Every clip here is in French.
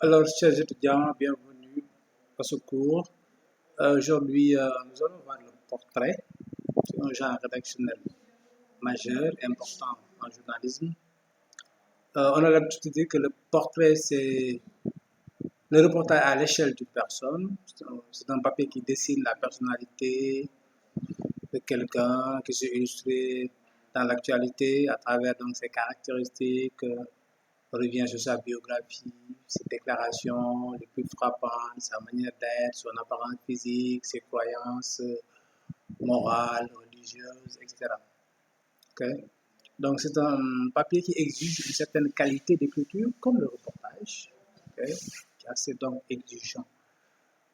Alors, chers étudiants, bienvenue à ce cours. Aujourd'hui, nous allons voir le portrait. C'est un genre rédactionnel majeur, important en journalisme. On a l'habitude de dire que le portrait, c'est le reportage à l'échelle d'une personne. C'est un papier qui dessine la personnalité de quelqu'un, qui s'est illustré dans l'actualité à travers donc, ses caractéristiques. On revient sur sa biographie, ses déclarations les plus frappantes, sa manière d'être, son apparence physique, ses croyances morales, religieuses, etc. Okay? Donc c'est un papier qui exige une certaine qualité d'écriture, comme le reportage, okay? Qui est assez donc exigeant.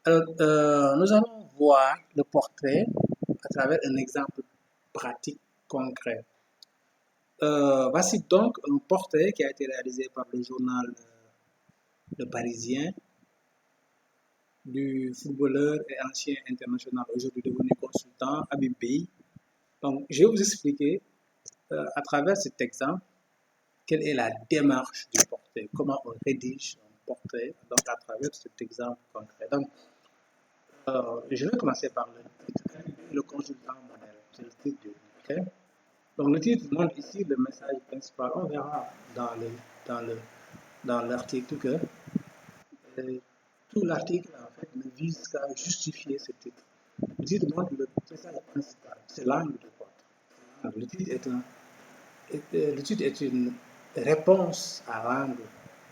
Alors, nous allons voir le portrait à travers un exemple pratique concret. Voici donc un portrait qui a été réalisé par le journal Le Parisien du footballeur et ancien international, aujourd'hui devenu consultant, Habib Beye. Donc, je vais vous expliquer à travers cet exemple quelle est la démarche du portrait, comment on rédige un portrait, donc à travers cet exemple concret. Donc, je vais commencer par le consultant modèle, c'est le titre du livre. Donc, le titre montre ici le message principal. On verra dans l'article que tout l'article en fait ne vise qu'à justifier ce titre. Le titre montre le message principal, c'est l'angle de porte. Le titre est une réponse à l'angle.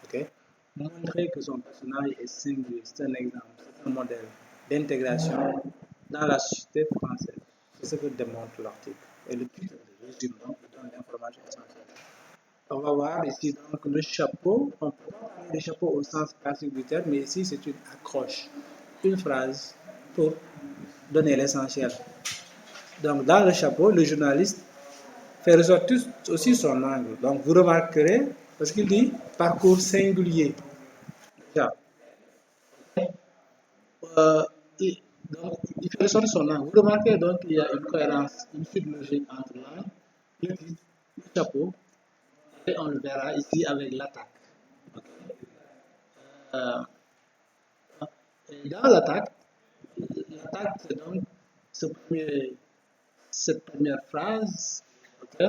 Okay? Montrer que son personnage est singulier, c'est un exemple, c'est un modèle d'intégration dans la société française. C'est ce que démontre l'article. Et le titre résume donc, donne l'information essentielle. On va voir ici donc le chapeau. On peut parler de chapeau au sens classique du terme, mais ici c'est une accroche, une phrase pour donner l'essentiel. Donc dans le chapeau, le journaliste fait ressortir aussi son angle. Donc vous remarquerez, parce qu'il dit parcours singulier. Euh, donc il fait ressortir son angle. Vous remarquez donc qu'il y a une cohérence, une suite logique entre l'angle, le titre, le chapeau, et on le verra ici avec l'attaque. Euh, Dans l'attaque, c'est donc cette première phrase. Okay?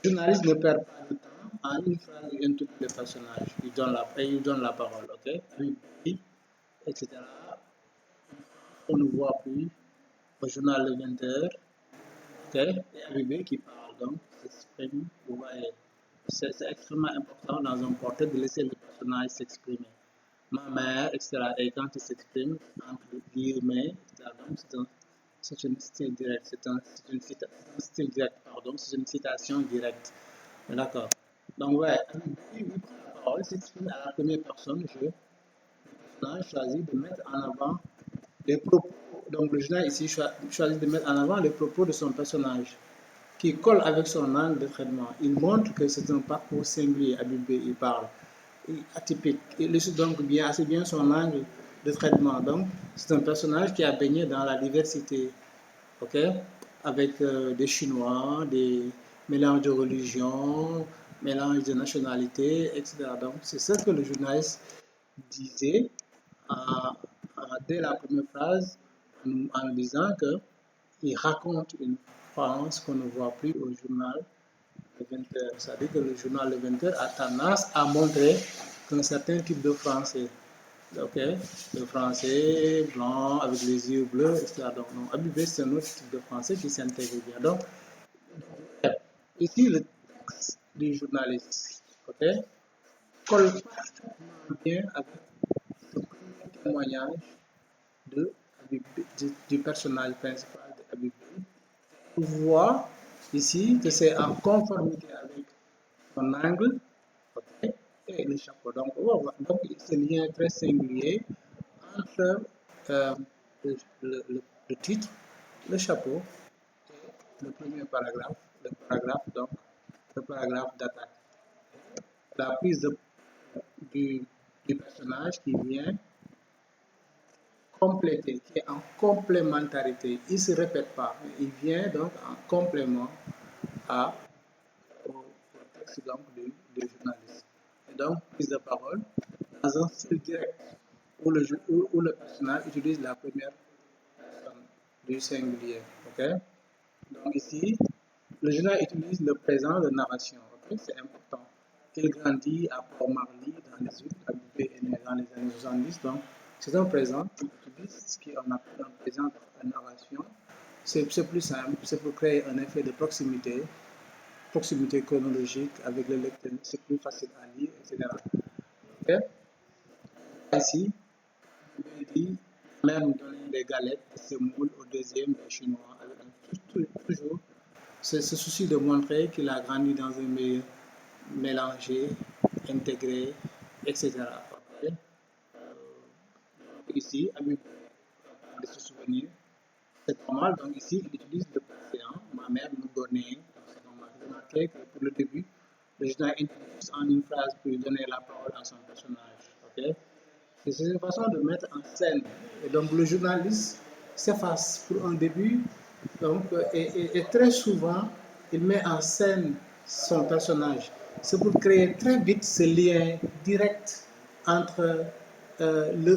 Le journaliste ne perd pas de temps. En une phrase, il introduit le personnage. Il donne la parole. Okay? Oui, etc. On ne voit plus au journal Le 20h. Okay? Et arrivé qui parle donc, s'exprime. Vous voyez, c'est extrêmement important dans un portrait de laisser le personnage s'exprimer. Ma mère, etc. Et quand il s'exprime, entre guillemets, etc. Donc, c'est un style direct, style direct, pardon, c'est une citation directe. D'accord. Donc, ouais, il prend la parole, s'exprime à la première personne, le personnage choisit de mettre en avant les propos. Donc, le journal ici choisit de mettre en avant les propos de son personnage qui colle avec son angle de traitement. Il montre que c'est un parcours singulier. Habib Beye, il parle atypique. Il illustre donc assez bien son angle de traitement. Donc, c'est un personnage qui a baigné dans la diversité, ok, avec des Chinois, des mélanges de religions, mélanges de nationalités, etc. Donc, c'est ce que le journaliste disait dès la première phrase en disant qu'il raconte une France qu'on ne voit plus au journal Le 20h. C'est-à-dire que le journal Le 20h a tendance à montrer qu'un certain type de français, ok, le français blanc avec les yeux bleus, etc. Donc, Habib Beye, c'est un autre type de français qui s'intègre bien. Donc, ici, le texte du journaliste, ok, colle parfaitement bien avec ce premier témoignage du personnage principal de Habib Beye. On voit ici que c'est en conformité avec son angle, okay, et le chapeau. Donc, on va voir donc, ce lien très singulier entre le titre, le chapeau et le premier paragraphe, donc le paragraphe d'attaque. La prise du, du personnage qui vient compléter, qui est en complémentarité. Il ne se répète pas, mais il vient donc en complément au texte donc, du journaliste. Et donc, prise de parole. dans un style direct où le personnage utilise la première personne du singulier. Ok? Donc ici, le journal utilise le présent de narration. Ok? C'est important. Il grandit à Port-Marly dans les îles, Abibé est né dans les années 70. Donc, c'est un présent qui utilise ce qu'on appelle un présent de narration. C'est plus simple, c'est pour créer un effet de proximité chronologique avec le lecteur, c'est plus facile à lire, etc. Ok? Ainsi, il dit même donner des galettes et semoule au deuxième des Chinois, avec toujours ce souci de montrer qu'il a grandi dans un milieu mélangé, intégré, etc. Okay? Ici, Habib de se souvenir, c'est normal, donc ici, il utilise le passé. Hein? Ma mère nous donnait, c'est normal. Remarquez que pour le début, le journal introduit en une phrase pour lui donner la parole à son personnage. Okay? C'est une façon de mettre en scène. Et donc, le journaliste s'efface pour un début, donc, et très souvent, il met en scène son personnage. C'est pour créer très vite ce lien direct entre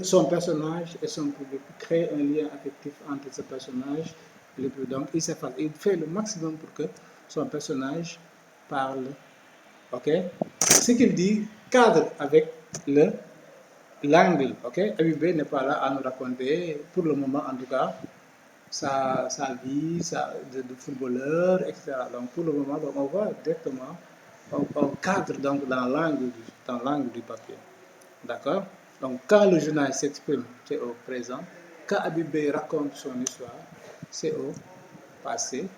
son personnage et son public, créer un lien affectif entre ce personnage et le public. Donc, il s'efface. Il fait le maximum pour que son personnage parle. Ok? Ce qu'il dit cadre avec l'angle. Ok? Habibé n'est pas là à nous raconter, pour le moment en tout cas, sa vie de footballeur, etc. Donc, pour le moment, donc, on voit directement, on cadre donc dans l'angle du papier. D'accord? Donc, quand le journal s'exprime, c'est au présent. Quand Habibé raconte son histoire, c'est au passé.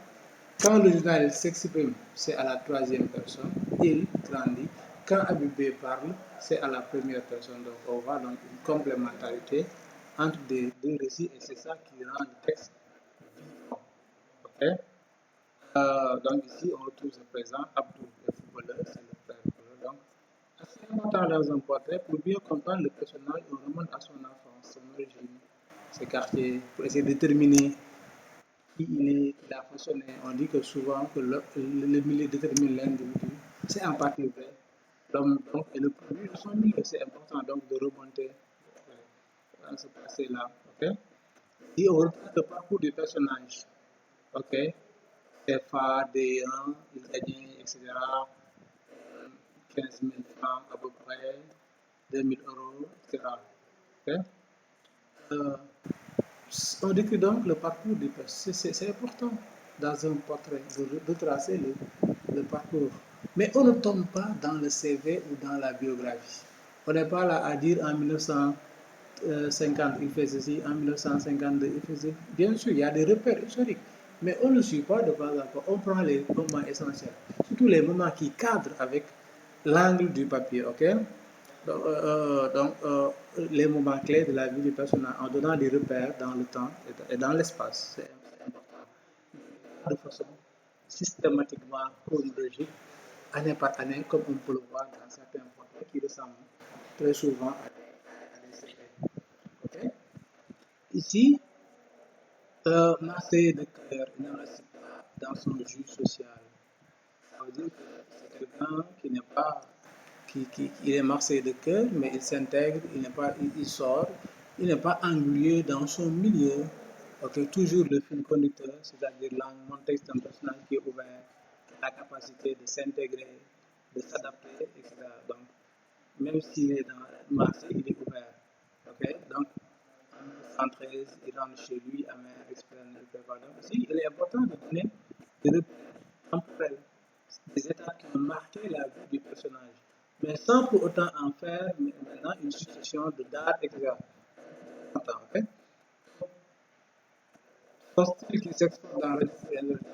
Quand le journal s'exprime, c'est à la troisième personne. Il grandit. Quand Habibé parle, c'est à la première personne. Donc, on voit donc une complémentarité entre deux récits et c'est ça qui rend le texte vivant. Okay? Donc, ici, on retrouve ce présent. Abdou, le footballeur, c'est le frère footballeur. Donc, assez important dans un portrait, pour bien comprendre le personnage, on remonte à son enfance, son origine, ses quartiers, pour essayer de déterminer qui il a façonné. On dit que souvent que le milieu détermine l'individu. C'est en partie vrai. L'homme donc est le produit de son milieu. C'est important donc de remonter dans ce passé-là. Okay? Et on retrouve le parcours du personnage. Ok? CFA, D1, italien, etc. 15 000 francs à peu près, 2 000 euros, etc. Okay? On décrit donc le parcours du personnage. C'est important dans un portrait de tracer le parcours. Mais on ne tombe pas dans le CV ou dans la biographie. On n'est pas là à dire en 1950 il fait ceci, en 1952 il faisait. Bien sûr, il y a des repères historiques, mais on ne suit pas de pas à pas. On prend les moments essentiels, surtout les moments qui cadrent avec l'angle du papier, ok? Donc, les moments clés de la vie du personnage en donnant des repères dans le temps et dans l'espace. C'est important. De façon systématiquement chronologique, année par année, comme on peut le voir dans certains portraits qui ressemblent très souvent à des CV. Okay? Ici, Marseille de cœur n'investit pas dans son jus social. Ça veut dire que c'est quelqu'un qui n'est pas il est Marseillais de cœur, mais il s'intègre, il sort, il n'est pas englué dans son milieu. Okay? Toujours le fil conducteur, c'est-à-dire mon texte d'un personnage qui est ouvert, qui a la capacité de s'intégrer, de s'adapter, etc. Donc, même s'il est dans Marseille, il est ouvert. Okay? Donc, en 1913, il rentre chez lui, amer, expérience, donc aussi, il est important de donner des repères temporels, des étapes qui ont marqué la vie du personnage, mais sans pour autant en faire maintenant une succession de dates, etc. Okay? Son style qui s'exporte dans le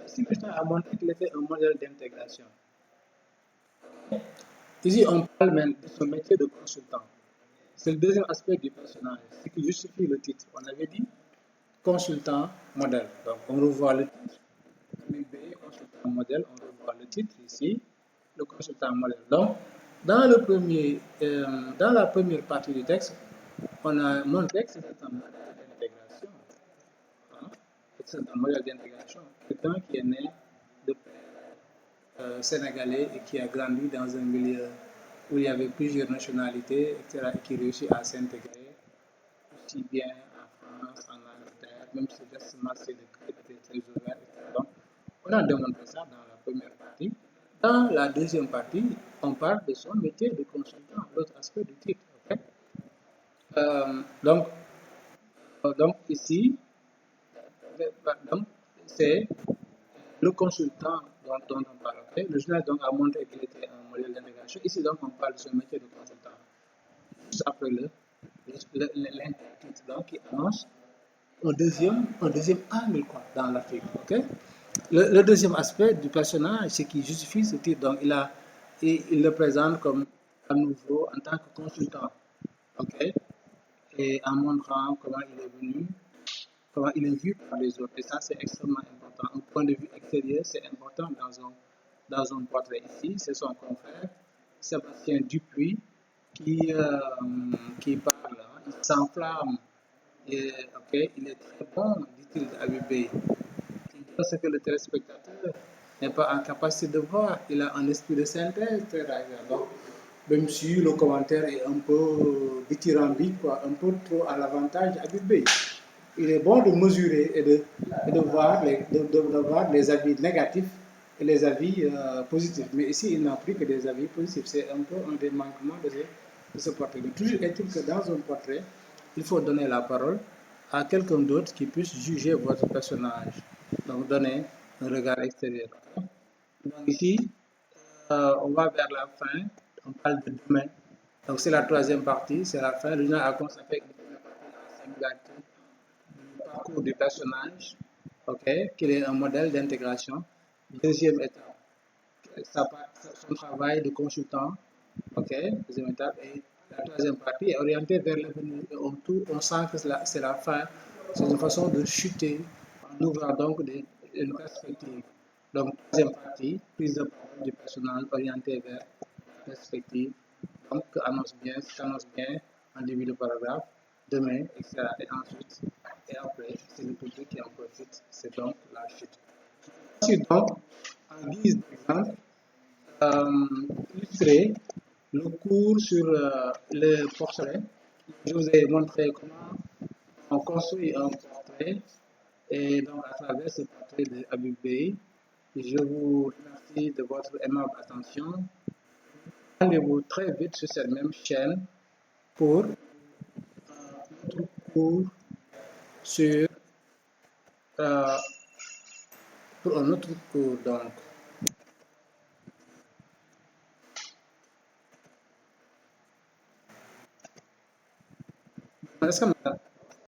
style a montré qu'il était un modèle d'intégration. Ici, on parle même de son métier de consultant. C'est le deuxième aspect du personnage, ce qui justifie le titre. On avait dit consultant modèle. Donc, on revoit le titre. Consultant modèle, on revoit le titre ici, le consultant modèle. Donc, dans la première partie du texte, on a montré que c'est un modèle d'intégration. Hein? C'est un modèle d'intégration. Quelqu'un qui est né de père sénégalais et qui a grandi dans un milieu où il y avait plusieurs nationalités, etc., et qui réussit à s'intégrer aussi bien en France, en Angleterre, même si le marché de crête était très ouvert, etc. Donc, on a démontré ça dans la première partie. Dans la deuxième partie, on parle de son métier de consultant, l'autre aspect du titre. Okay? Euh, donc, donc, ici, c'est le consultant dont on parle. Okay? Le journal donc, a montré qu'il était un modèle d'intégration. Ici, donc, on parle de son métier de consultant. Juste après l'intertitre donc, qui annonce un deuxième angle quoi, dans l'article. Okay? Le deuxième aspect du personnage, c'est qui justifie ce titre. Donc, il le présente comme à nouveau en tant que consultant. Okay? Et en montrant comment il est venu, comment il est vu par les autres. Et ça, c'est extrêmement important. Un point de vue extérieur, c'est important dans un portrait. Ici, c'est son confrère, Sébastien Dupuis, qui, euh, qui parle. Hein. Il s'enflamme. Okay, il est très bon, dit-il à Habib. Parce que le téléspectateur n'est pas en capacité de voir. Il a un esprit de synthèse très agréable. Donc, même si le commentaire est un peu dithyrambique, quoi, un peu trop à l'avantage d'Habib. Il est bon de mesurer et de voir les avis négatifs et les avis positifs. Mais ici, il n'a pris que des avis positifs. C'est un peu un des manquements de ce portrait. Mais toujours est-il que dans un portrait, il faut donner la parole à quelqu'un d'autre qui puisse juger votre personnage. Donc, donner un regard extérieur. Donc, ici, on va vers la fin. On parle de demain. Donc, c'est la troisième partie, c'est la fin. Le journal a consacré une première partie à la singularité du parcours du personnage, qu'il est un modèle d'intégration. Deuxième étape, son travail de consultant, deuxième étape. Et la troisième partie est orientée vers l'avenir. On sent que c'est la fin. C'est une façon de chuter en ouvrant donc une perspective. Donc, troisième partie, prise de parole du personnage orientée vers la perspective. Donc, s'annonce bien en début de paragraphe, demain, etc. Et après, c'est le public qui en profite. C'est donc la chute. Ensuite, donc, en guise d'exemple, illustrer le cours sur le portrait. Je vous ai montré comment on construit un portrait et donc à travers ce portrait de Habib Bey. Je vous remercie de votre aimable attention. Rendez-vous très vite sur cette même chaîne pour notre cours sur pour un autre cours donc. Est-ce que